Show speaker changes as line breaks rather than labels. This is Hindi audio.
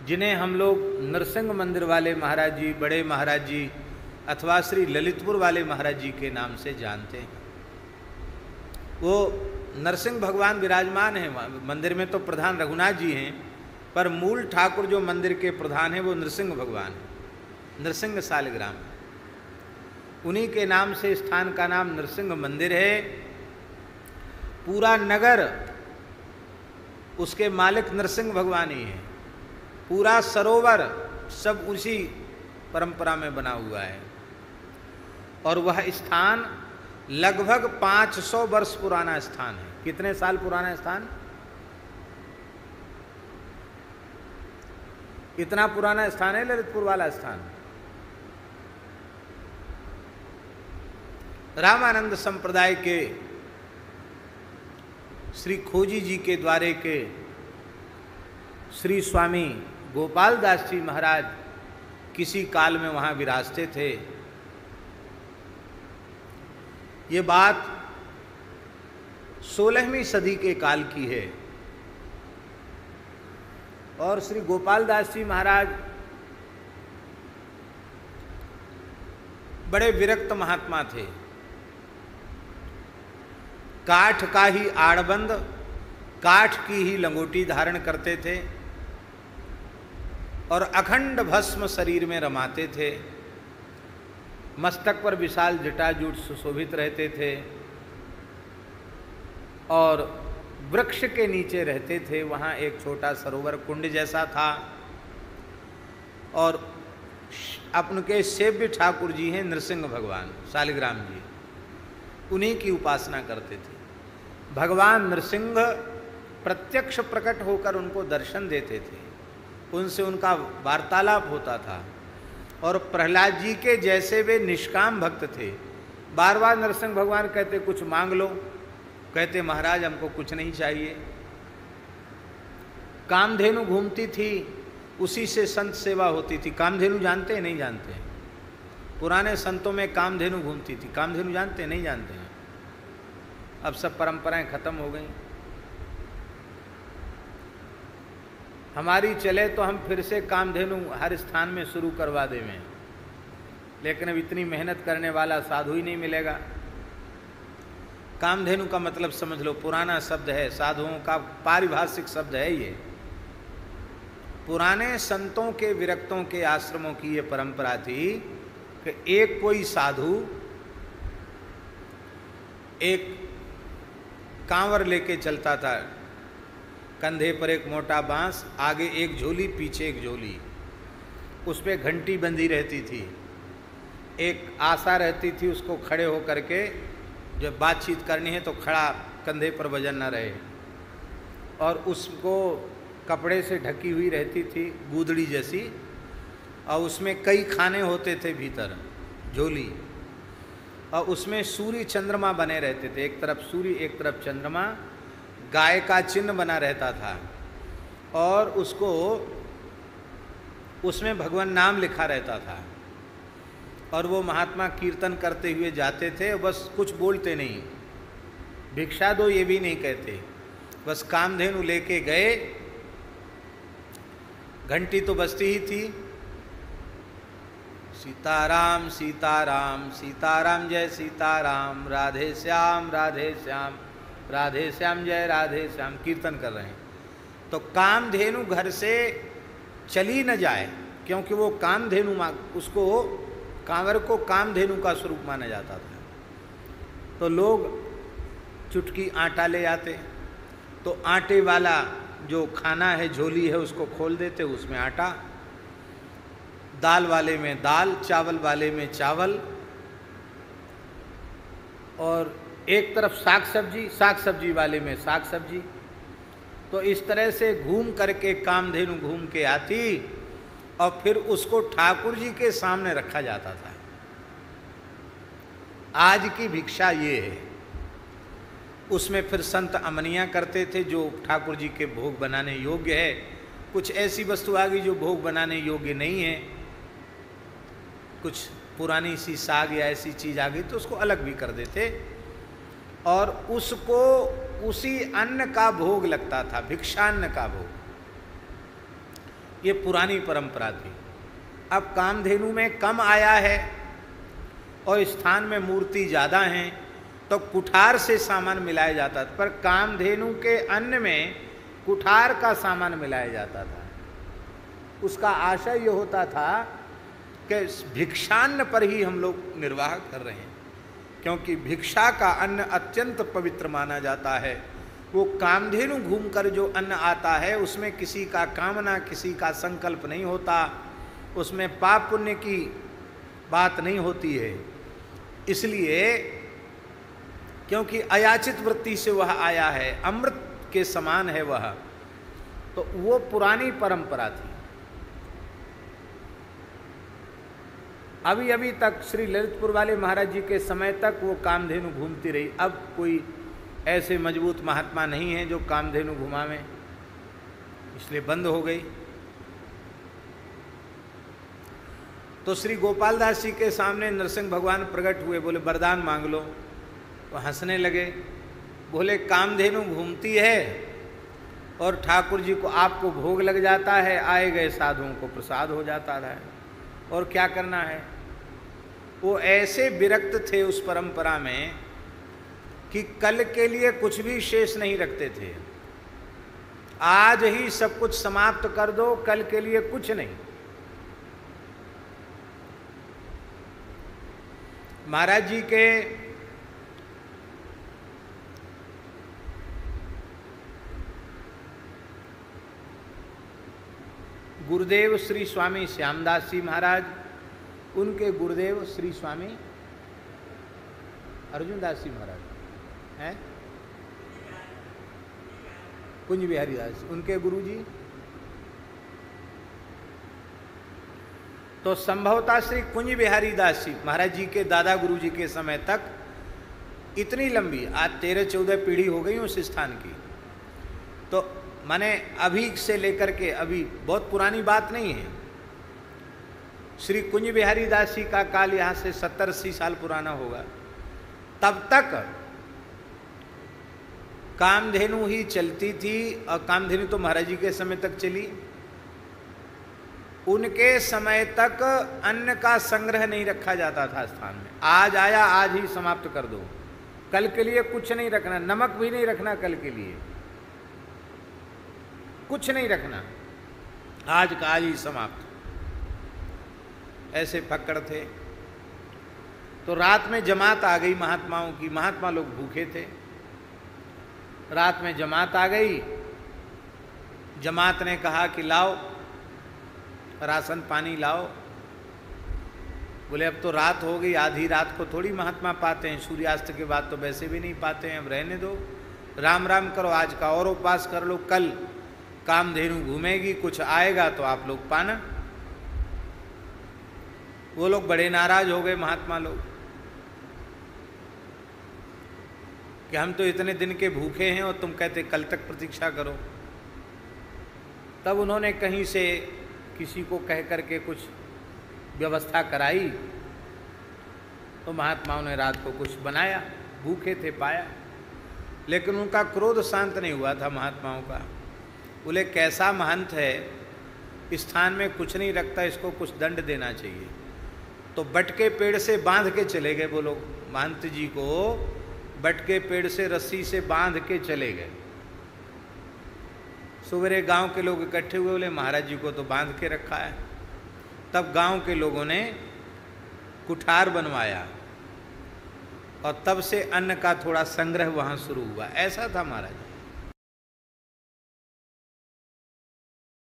जिन्हें हम लोग नरसिंह मंदिर वाले महाराज जी, बड़े महाराज जी अथवा श्री ललितपुर वाले महाराज जी के नाम से जानते हैं। वो नरसिंह भगवान विराजमान हैं मंदिर में, तो प्रधान रघुनाथ जी हैं, पर मूल ठाकुर जो मंदिर के प्रधान हैं वो नरसिंह भगवान हैं, नरसिंह सालिग्राम। उन्हीं के नाम से स्थान का नाम नरसिंह मंदिर है। पूरा नगर उसके मालिक नरसिंह भगवान ही है। पूरा सरोवर सब उसी परंपरा में बना हुआ है। और वह स्थान लगभग 500 वर्ष पुराना स्थान है। कितने साल पुराना स्थान? इतना पुराना स्थान है ललितपुर वाला स्थान। रामानंद संप्रदाय के श्री खोजी जी के द्वारे के श्री स्वामी गोपाल दास जी महाराज किसी काल में वहाँ विराजते थे। ये बात 16वीं सदी के काल की है। और श्री गोपाल दास जी महाराज बड़े विरक्त महात्मा थे। काठ का ही आड़बंद, काठ की ही लंगोटी धारण करते थे और अखंड भस्म शरीर में रमाते थे। मस्तक पर विशाल जटाजूट सुशोभित रहते थे और वृक्ष के नीचे रहते थे। वहाँ एक छोटा सरोवर कुंड जैसा था और अपने सेव्य ठाकुर जी हैं नरसिंह भगवान सालिग्राम जी, उन्हीं की उपासना करते थे। भगवान नरसिंह प्रत्यक्ष प्रकट होकर उनको दर्शन देते थे, उनसे उनका वार्तालाप होता था। और प्रहलाद जी के जैसे वे निष्काम भक्त थे। बार बार नरसिंह भगवान कहते कुछ मांग लो, कहते महाराज हमको कुछ नहीं चाहिए। कामधेनु घूमती थी, उसी से संत सेवा होती थी। कामधेनु जानते हैं नहीं जानते हैं? पुराने संतों में कामधेनु घूमती थी। कामधेनु जानते हैं नहीं जानते हैं? अब सब परंपराएं खत्म हो गई। हमारी चले तो हम फिर से कामधेनु हर स्थान में शुरू करवा देवें, लेकिन अब इतनी मेहनत करने वाला साधु ही नहीं मिलेगा। कामधेनु का मतलब समझ लो, पुराना शब्द है, साधुओं का पारिभाषिक शब्द है ये। पुराने संतों के विरक्तों के आश्रमों की ये परंपरा थी कि एक कोई साधु एक कांवर लेके चलता था, कंधे पर एक मोटा बांस, आगे एक झोली पीछे एक झोली, उस पर घंटी बंधी रहती थी। एक आशा रहती थी उसको खड़े होकर के जब बातचीत करनी है तो खड़ा कंधे पर वजन न रहे, और उसको कपड़े से ढकी हुई रहती थी गूदड़ी जैसी, और उसमें कई खाने होते थे भीतर झोली, और उसमें सूर्य चंद्रमा बने रहते थे। एक तरफ सूर्य एक तरफ चंद्रमा, गाय का चिन्ह बना रहता था और उसको उसमें भगवान नाम लिखा रहता था। और वो महात्मा कीर्तन करते हुए जाते थे, बस कुछ बोलते नहीं, भिक्षा दो ये भी नहीं कहते, बस कामधेनु लेके गए, घंटी तो बजती ही थी, सीताराम सीताराम सीताराम जय सीताराम, राधे श्याम राधे श्याम राधे श्याम जय राधे श्याम, कीर्तन कर रहे हैं। तो कामधेनु घर से चली न जाए, क्योंकि वो कामधेनु उसको कांवर को कामधेनु का स्वरूप माना जाता था। तो लोग चुटकी आटा ले आते, तो आटे वाला जो खाना है झोली है उसको खोल देते, उसमें आटा, दाल वाले में दाल, चावल वाले में चावल, और एक तरफ साग सब्जी, साग सब्जी वाले में साग सब्जी। तो इस तरह से घूम करके कामधेनु घूम के आती और फिर उसको ठाकुर जी के सामने रखा जाता था। आज की भिक्षा ये है। उसमें फिर संत अमनियाँ करते थे जो ठाकुर जी के भोग बनाने योग्य है। कुछ ऐसी वस्तु आ गई जो भोग बनाने योग्य नहीं है, कुछ पुरानी सी साग या ऐसी चीज़ आ गई तो उसको अलग भी कर देते, और उसको उसी अन्न का भोग लगता था, भिक्षान्न का भोग। ये पुरानी परंपरा थी। अब कामधेनु में कम आया है और स्थान में मूर्ति ज़्यादा हैं तो कुठार से सामान मिलाया जाता था, पर कामधेनु के अन्न में कुठार का सामान मिलाया जाता था। उसका आशय ये होता था कि भिक्षान्न पर ही हम लोग निर्वाह कर रहे हैं, क्योंकि भिक्षा का अन्न अत्यंत पवित्र माना जाता है। वो कामधेनु घूमकर जो अन्न आता है उसमें किसी का कामना, किसी का संकल्प नहीं होता, उसमें पाप पुण्य की बात नहीं होती है। इसलिए क्योंकि अयाचित वृत्ति से वह आया है, अमृत के समान है वह, तो वो पुरानी परंपरा थी। अभी अभी तक श्री ललितपुर वाले महाराज जी के समय तक वो कामधेनु घूमती रही। अब कोई ऐसे मजबूत महात्मा नहीं है जो कामधेनु घुमावें, इसलिए बंद हो गई। तो श्री गोपाल दास जी के सामने नरसिंह भगवान प्रकट हुए, बोले वरदान मांग लो। तो हंसने लगे, बोले कामधेनु घूमती है और ठाकुर जी को आपको भोग लग जाता है, आए गए साधुओं को प्रसाद हो जाता है, और क्या करना है। वो ऐसे विरक्त थे उस परंपरा में कि कल के लिए कुछ भी शेष नहीं रखते थे। आज ही सब कुछ समाप्त कर दो, कल के लिए कुछ नहीं। महाराज जी के गुरुदेव श्री स्वामी श्यामदास जी महाराज, उनके गुरुदेव श्री स्वामी अर्जुन दास जी महाराज हैं, कुंज बिहारी दास, उनके गुरुजी। तो संभवतः श्री कुंज बिहारी दास जी महाराज जी के दादा गुरु जी के समय तक इतनी लंबी, आज 13-14 पीढ़ी हो गई उस स्थान की। तो माने अभी से लेकर के अभी, बहुत पुरानी बात नहीं है। श्री कुंज बिहारी दास जी का काल यहाँ से 70-80 साल पुराना होगा। तब तक कामधेनु ही चलती थी, और कामधेनु तो महाराज जी के समय तक चली। उनके समय तक अन्न का संग्रह नहीं रखा जाता था स्थान में। आज आया, आज ही समाप्त कर दो, कल के लिए कुछ नहीं रखना, नमक भी नहीं रखना कल के लिए, कुछ नहीं रखना, आज का आज ही समाप्त। ऐसे फक्कड़ थे। तो रात में जमात आ गई महात्माओं की, महात्मा लोग भूखे थे। रात में जमात आ गई, जमात ने कहा कि लाओ राशन पानी लाओ। बोले अब तो रात हो गई, आधी रात को थोड़ी महात्मा पाते हैं, सूर्यास्त के बाद तो वैसे भी नहीं पाते हैं, अब रहने दो, राम राम करो, आज का और उपवास कर लो, कल कामधेनु घूमेगी, कुछ आएगा तो आप लोग पाना। वो लोग बड़े नाराज हो गए महात्मा लोग कि हम तो इतने दिन के भूखे हैं और तुम कहते कल तक प्रतीक्षा करो। तब उन्होंने कहीं से किसी को कह करके कुछ व्यवस्था कराई, तो महात्माओं ने रात को कुछ बनाया, भूखे थे पाया। लेकिन उनका क्रोध शांत नहीं हुआ था महात्माओं का। बोले कैसा महंत है, स्थान में कुछ नहीं रखता, इसको कुछ दंड देना चाहिए। तो बट के पेड़ से बांध के चले गए वो लोग, महंत जी को बट के पेड़ से रस्सी से बांध के चले गए। सवेरे गांव के लोग इकट्ठे हुए, बोले महाराज जी को तो बांध के रखा है। तब गांव के लोगों ने कुठार बनवाया और तब से अन्न का थोड़ा संग्रह वहाँ शुरू हुआ। ऐसा था महाराज।